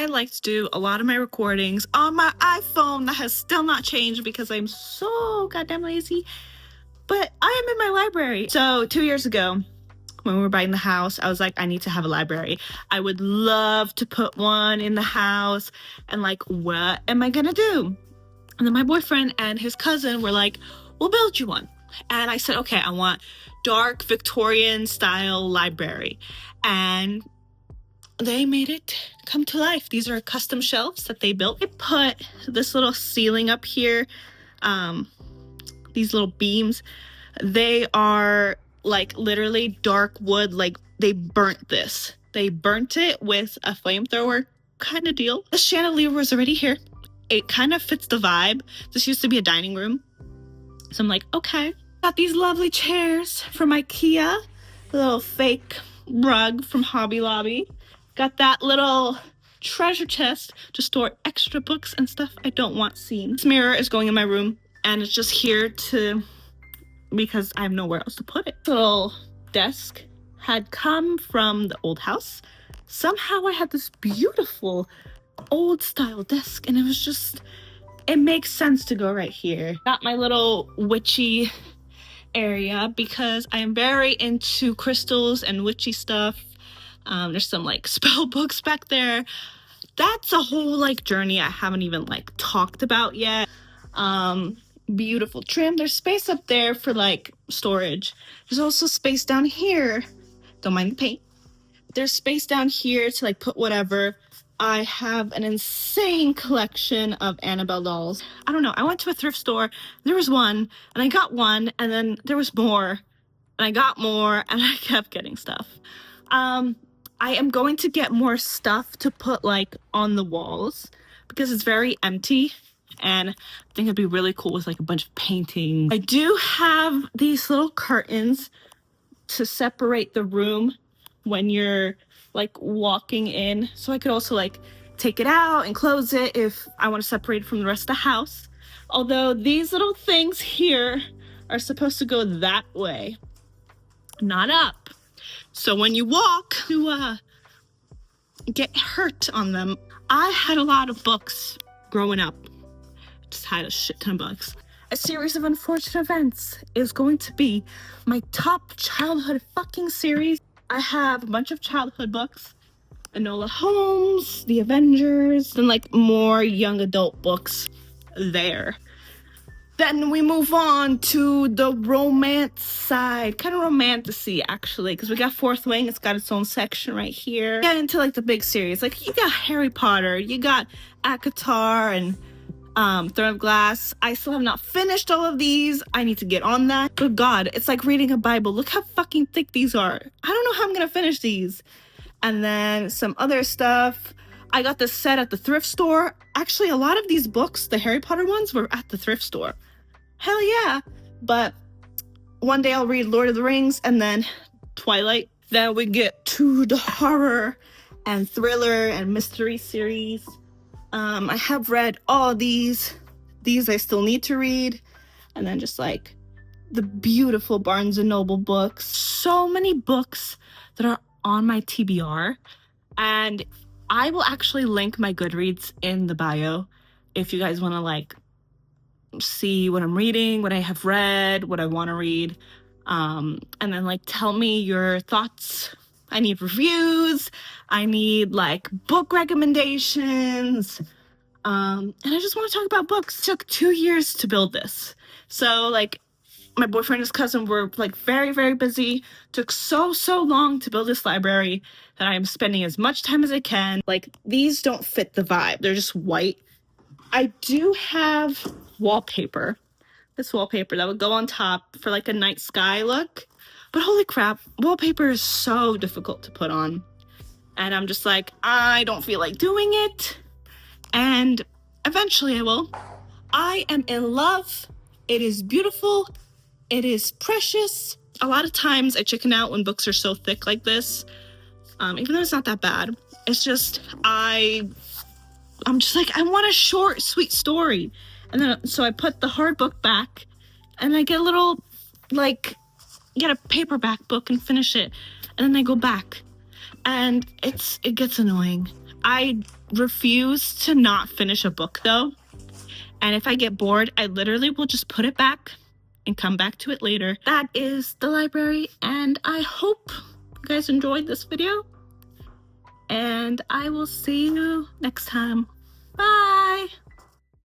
I like to do a lot of my recordings on my iPhone. That has still not changed because I'm so goddamn lazy. But I am in my library. So 2 years ago, when we were buying the house, I was like, I need to have a library. I would love to put one in the house. And like, what am I gonna do? And then my boyfriend and his cousin were like, we'll build you one. And I said, okay, I want dark Victorian style library. And they made it come to life. These are custom shelves that they built. They put this little ceiling up here, these little beams. They are like literally dark wood. Like they burnt this. They burnt it with a flamethrower kind of deal. The chandelier was already here. It kind of fits the vibe. This used to be a dining room. So I'm like, okay. Got these lovely chairs from IKEA. A little fake rug from Hobby Lobby. Got that little treasure chest to store extra books and stuff I don't want seen. This mirror is going in my room and it's just here because I have nowhere else to put it. This little desk had come from the old house. Somehow I had this beautiful old style desk and it makes sense to go right here. Got my little witchy area because I am very into crystals and witchy stuff. There's some like spell books back there. That's a whole like journey I haven't even like talked about yet. Beautiful trim. There's space up there for like storage. There's also space down here. Don't mind the paint. There's space down here to like put whatever. I have an insane collection of Annabelle dolls. I don't know. I went to a thrift store. There was one and I got one and then there was more and I got more and I kept getting stuff. I am going to get more stuff to put like on the walls because it's very empty and I think it'd be really cool with like a bunch of paintings. I do have these little curtains to separate the room when you're like walking in, so I could also like take it out and close it if I want to separate it from the rest of the house. Although these little things here are supposed to go that way, not up. So when you walk, you get hurt on them. I had a lot of books growing up. Just had a shit ton of books. A series of unfortunate events is going to be my top childhood fucking series. I have a bunch of childhood books. Enola Holmes, The Avengers, and like more young adult books there. Then we move on to the romance side. Kind of romantic-y, actually, because we got Fourth Wing. It's got its own section right here. Get into like the big series. Like you got Harry Potter, you got ACOTAR and Throne of Glass. I still have not finished all of these. I need to get on that. Good God, it's like reading a Bible. Look how fucking thick these are. I don't know how I'm gonna finish these. And then some other stuff. I got this set at the thrift store. Actually, a lot of these books, the Harry Potter ones, were at the thrift store. Hell yeah. But one day I'll read Lord of the Rings and then Twilight. Then we get to the horror and thriller and mystery series. I have read all these. These I still need to read. And then just like the beautiful Barnes & Noble books. So many books that are on my TBR. And I will actually link my Goodreads in the bio if you guys want to like see what I'm reading, what I have read, what I want to read. And then like tell me your thoughts. I need reviews. I need like book recommendations. And I just want to talk about books. It took 2 years to build this. So like my boyfriend and his cousin were like very, very busy. Took so long to build this library that I am spending as much time as I can. Like these don't fit the vibe. They're just white. I do have wallpaper. This wallpaper that would go on top for like a night sky look. But holy crap, wallpaper is so difficult to put on. And I'm just like, I don't feel like doing it. And eventually I will. I am in love. It is beautiful. It is precious. A lot of times I chicken out when books are so thick like this. Even though it's not that bad. It's just, I'm just like, I want a short, sweet story. And then, so I put the hard book back and I get a little, like, get a paperback book and finish it. And then I go back and it gets annoying. I refuse to not finish a book though. And if I get bored, I literally will just put it back and come back to it later. That is the library, and I hope you guys enjoyed this video. And I will see you next time. Bye!